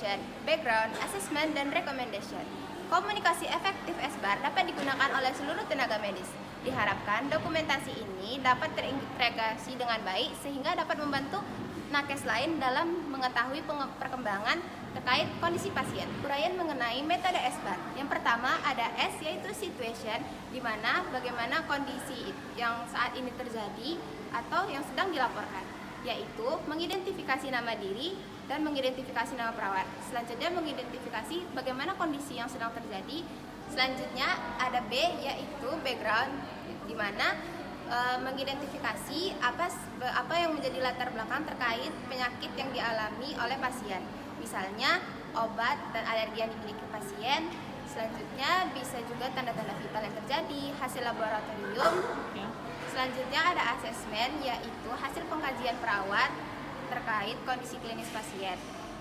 Investigation, Background, Assessment, dan Recommendation. Komunikasi efektif SBAR dapat digunakan oleh seluruh tenaga medis. Diharapkan dokumentasi ini dapat terintegrasi dengan baik sehingga dapat membantu nakes lain dalam mengetahui perkembangan terkait kondisi pasien. Uraian mengenai metode SBAR. Yang pertama ada S, yaitu situation, di mana bagaimana kondisi yang saat ini terjadi atau yang sedang dilaporkan, yaitu mengidentifikasi nama diri dan mengidentifikasi nama perawat. Selanjutnya mengidentifikasi bagaimana kondisi yang sedang terjadi. Selanjutnya ada B, yaitu background, di mana mengidentifikasi apa yang menjadi latar belakang terkait penyakit yang dialami oleh pasien. Misalnya obat dan alergi yang dimiliki pasien. Selanjutnya bisa juga tanda-tanda vital yang terjadi, hasil laboratorium. Selanjutnya ada asesmen, yaitu hasil pengkajian perawat terkait kondisi klinis pasien.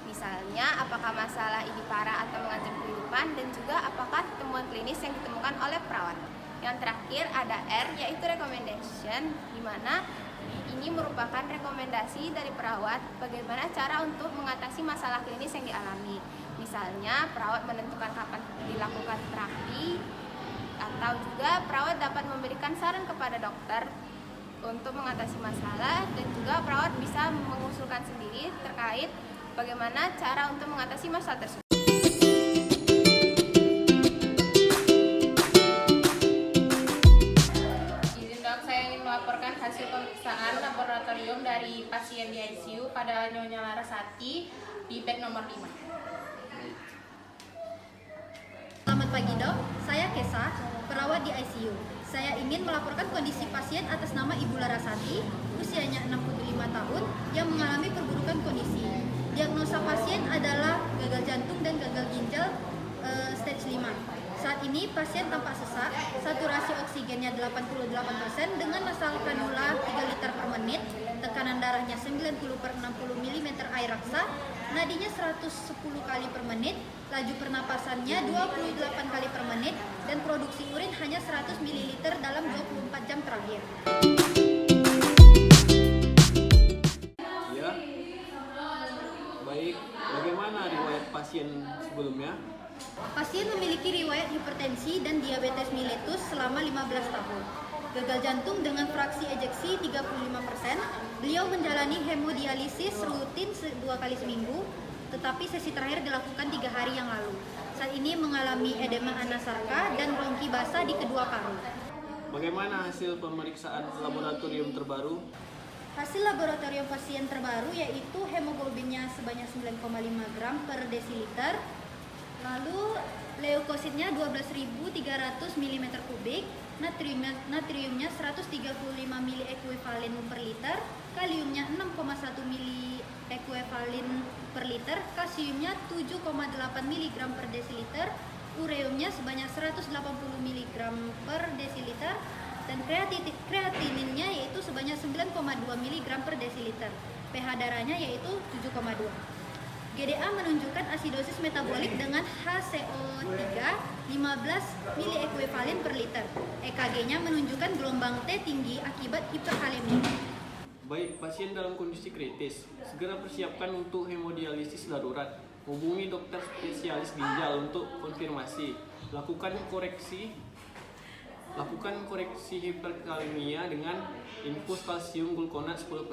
Misalnya apakah masalah ini parah atau mengancam kehidupan, dan juga apakah temuan klinis yang ditemukan oleh perawat. Yang terakhir ada R, yaitu recommendation, di mana ini merupakan rekomendasi dari perawat bagaimana cara untuk mengatasi masalah klinis yang dialami. Misalnya perawat menentukan kapan dilakukan terapi, atau juga perawat dapat memberikan saran kepada dokter untuk mengatasi masalah, dan juga perawat bisa mengusulkan sendiri terkait bagaimana cara untuk mengatasi masalah tersebut. Izin dok, saya ingin melaporkan hasil pemeriksaan laboratorium dari pasien di ICU pada Nyonya Larasati di bed nomor 5. Selamat pagi dok, saya Kesa, perawat di ICU. Saya ingin melaporkan kondisi pasien atas nama Ibu Larasati, usianya 65 tahun, yang mengalami perburukan kondisi. Diagnosa pasien adalah gagal jantung dan gagal ginjal stage 5. Saat ini pasien tampak sesak, saturasi oksigennya 88% dengan nasal kanula 3 liter per menit, tekanan darahnya 90/60 mm air raksa, nadinya 110 kali per menit, laju pernapasannya 28 kali per menit, dan produksi urin hanya 100 ml dalam 24 jam terakhir. Ya, baik. Bagaimana riwayat pasien sebelumnya? Pasien memiliki riwayat hipertensi dan diabetes mellitus selama 15 tahun. Gagal jantung dengan fraksi ejeksi 35%. Beliau menjalani hemodialisis rutin 2 kali seminggu, tetapi sesi terakhir dilakukan 3 hari yang lalu. Saat ini mengalami edema anasarka dan bronki basah di kedua paru. Bagaimana hasil pemeriksaan laboratorium terbaru? Hasil laboratorium pasien terbaru yaitu hemoglobinnya sebanyak 9,5 gram per desiliter, lalu leukositnya 12.300 mm3, natriumnya 135 mili ekuivalen per liter, kaliumnya 6,1 mili ekuivalen per liter, kalsiumnya 7,8 mg per desiliter, ureumnya sebanyak 180 mg per desiliter, dan kreatininnya yaitu sebanyak 9,2 mg per desiliter. pH darahnya yaitu 7,2. GDA menunjukkan asidosis metabolik dengan HCO3 15 mili ekuivalen per liter. EKG-nya menunjukkan gelombang T tinggi akibat hiperkalemia. Baik, pasien dalam kondisi kritis. Segera persiapkan untuk hemodialisis darurat. Hubungi dokter spesialis ginjal untuk konfirmasi. Lakukan koreksi hiperkalemia dengan infus kalsium glukonat 10%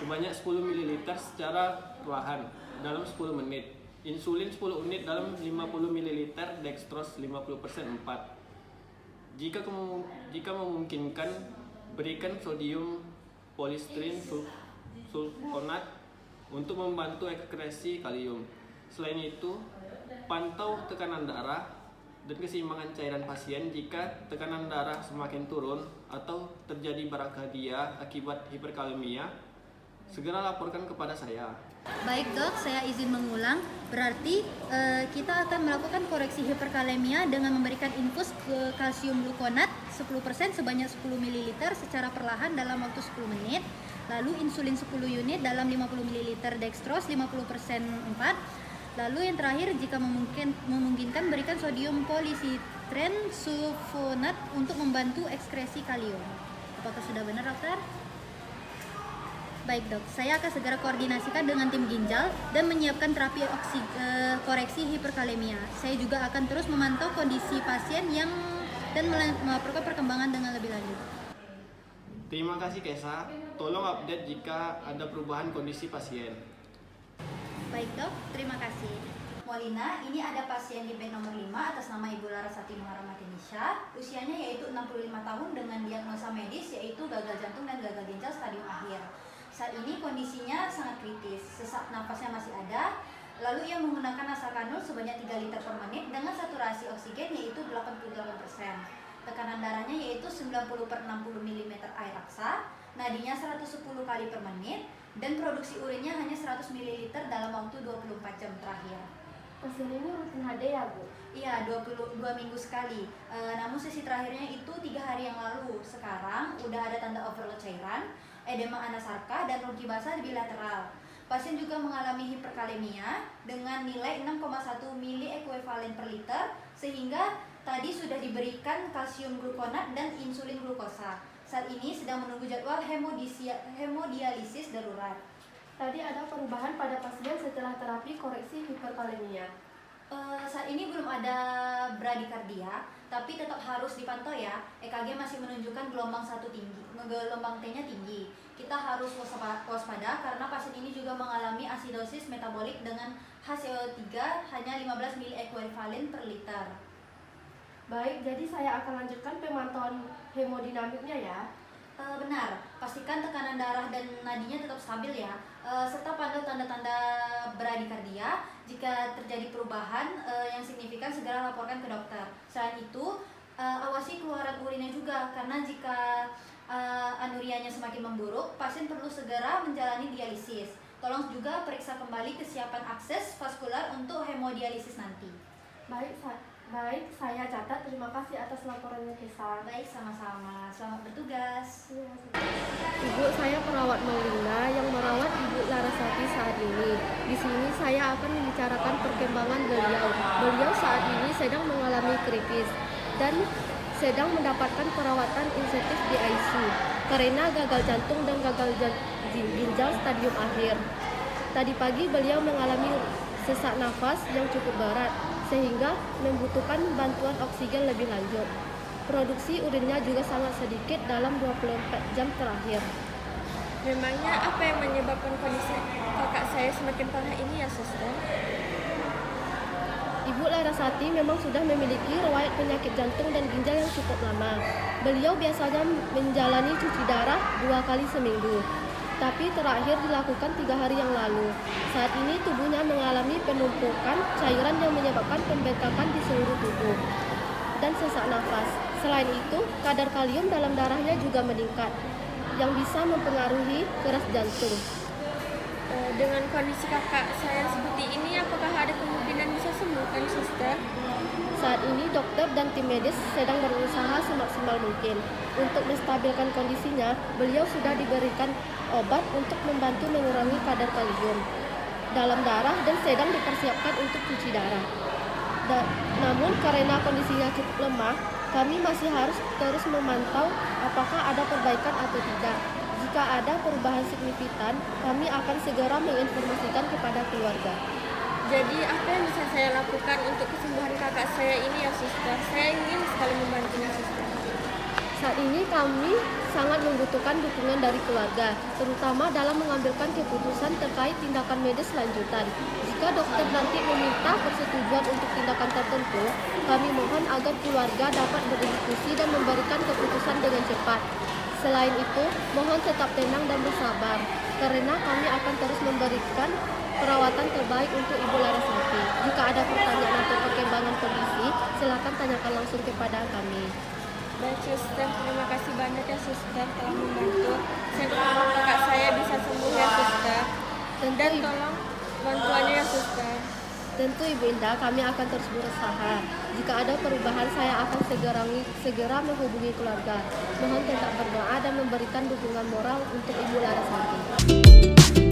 sebanyak 10 ml secara perlahan dalam 10 menit. Insulin 10 unit dalam 50 ml, dextrose 50% 4. Jika memungkinkan, berikan sodium polistrin sulfonat untuk membantu ekskresi kalium. Selain itu, pantau tekanan darah dan keseimbangan cairan pasien. Jika tekanan darah semakin turun atau terjadi brachadia akibat hiperkalemia, segera laporkan kepada saya. Baik dok, saya izin mengulang. Berarti kita akan melakukan koreksi hiperkalemia dengan memberikan infus ke kalsium glukonat 10% sebanyak 10 ml secara perlahan dalam waktu 10 menit. Lalu insulin 10 unit dalam 50 ml, dextrose 50% 4. Lalu yang terakhir, jika memungkinkan berikan sodium polisitren sulfonat untuk membantu ekskresi kalium. Apakah sudah benar dokter? Baik dok, saya akan segera koordinasikan dengan tim ginjal dan menyiapkan terapi koreksi hiperkalemia. Saya juga akan terus memantau kondisi pasien dan melaporkan perkembangan dengan lebih lanjut. Terima kasih Kesa, tolong update jika ada perubahan kondisi pasien. Baik dok, terima kasih. Molina, ini ada pasien di bed nomor 5 atas nama Ibu Larasati Muharramatisha. Usianya yaitu 65 tahun dengan diagnosa medis yaitu gagal jantung dan gagal ginjal stadium akhir. Saat ini kondisinya sangat kritis, sesak nafasnya masih ada. Lalu ia menggunakan nasalkanul sebanyak 3 liter per menit dengan saturasi oksigen yaitu 88%. Tekanan darahnya yaitu 90/60 mm air raksa, nadinya 110 kali per menit, dan produksi urinnya hanya 100 ml dalam waktu 24 jam terakhir. Pasien ini rutin HD ya Bu? Iya, 22 minggu sekali. Namun sesi terakhirnya itu 3 hari yang lalu. Sekarang udah ada tanda overload cairan, edema anasarka, dan rugi basah bilateral. Pasien juga mengalami hiperkalemia dengan nilai 6,1 mili ekuivalen per liter, sehingga tadi sudah diberikan kalsium glukonat dan insulin glukosa. Saat ini sedang menunggu jadwal hemodialisis darurat. Tadi ada perubahan pada pasien setelah terapi koreksi hiperkalemia. Saat ini belum ada bradikardia, tapi tetap harus dipantau ya. EKG masih menunjukkan gelombang T-nya tinggi. Kita harus waspada karena pasien ini juga mengalami asidosis metabolik dengan HCO3 hanya 15 mili ekuivalen per liter. Baik, jadi saya akan lanjutkan pemantauan hemodinamiknya ya. Benar, pastikan tekanan darah dan nadinya tetap stabil ya, serta pantau tanda-tanda bradikardia. Jika terjadi perubahan yang signifikan, segera laporkan ke dokter. Selain itu, awasi keluaran urinnya juga, karena jika anurianya semakin memburuk, pasien perlu segera menjalani dialisis. Tolong juga periksa kembali kesiapan akses vaskular untuk hemodialisis nanti. Baik, saya catat. Terima kasih atas laporannya Kesa. Baik, sama-sama. Selamat bertugas. Ibu, saya perawat Maulina yang merawat Ibu Larasati saat ini. Di sini saya akan membicarakan perkembangan beliau. Beliau saat ini sedang mengalami kritis dan sedang mendapatkan perawatan intensif di ICU karena gagal jantung dan gagal ginjal stadium akhir. Tadi pagi beliau mengalami sesak nafas yang cukup berat sehingga membutuhkan bantuan oksigen lebih lanjut. Produksi urinnya juga sangat sedikit dalam 24 jam terakhir. Memangnya apa yang menyebabkan kondisi kakak saya semakin parah ini ya, Suster? Ibu Larasati memang sudah memiliki riwayat penyakit jantung dan ginjal yang cukup lama. Beliau biasanya menjalani cuci darah 2 kali seminggu, tapi terakhir dilakukan 3 hari yang lalu. Saat ini tubuhnya mengalami penumpukan cairan yang menyebabkan pembengkakan di seluruh tubuh dan sesak nafas. Selain itu, kadar kalium dalam darahnya juga meningkat, yang bisa mempengaruhi keras jantung. Dengan kondisi kakak saya seperti ini, apakah ada kemungkinan bisa sembuh kan, Suster? Saat ini dokter dan tim medis sedang berusaha semaksimal mungkin untuk menstabilkan kondisinya. Beliau sudah diberikan obat untuk membantu mengurangi kadar kalium dalam darah dan sedang dipersiapkan untuk cuci darah. Namun karena kondisinya cukup lemah, kami masih harus terus memantau apakah ada perbaikan atau tidak. Jika ada perubahan signifikan, kami akan segera menginformasikan kepada keluarga. Jadi apa yang bisa saya lakukan untuk kesembuhan kakak saya ini ya, Suster? Saya ingin sekali membantunya, Suster. Saat ini kami sangat membutuhkan dukungan dari keluarga, terutama dalam mengambilkan keputusan terkait tindakan medis lanjutan. Jika dokter nanti meminta persetujuan untuk tindakan tertentu, kami mohon agar keluarga dapat berdiskusi dan memberikan keputusan dengan cepat. Selain itu, mohon tetap tenang dan bersabar, karena kami akan terus memberikan perawatan terbaik untuk Ibu Larasati. Jika ada pertanyaan atau perkembangan kondisi, silakan tanyakan langsung kepada kami. Baik, Suster. Terima kasih banyak ya, Suster, telah membantu. Saya berharap kakak saya bisa sembuh ya, Suster. Dan tolong bantuannya ya, Suster. Tentu Ibu Indah, kami akan terus berusaha. Jika ada perubahan, saya akan segera menghubungi keluarga. Mohon tetap berdoa dan memberikan dukungan moral untuk Ibu Larasati.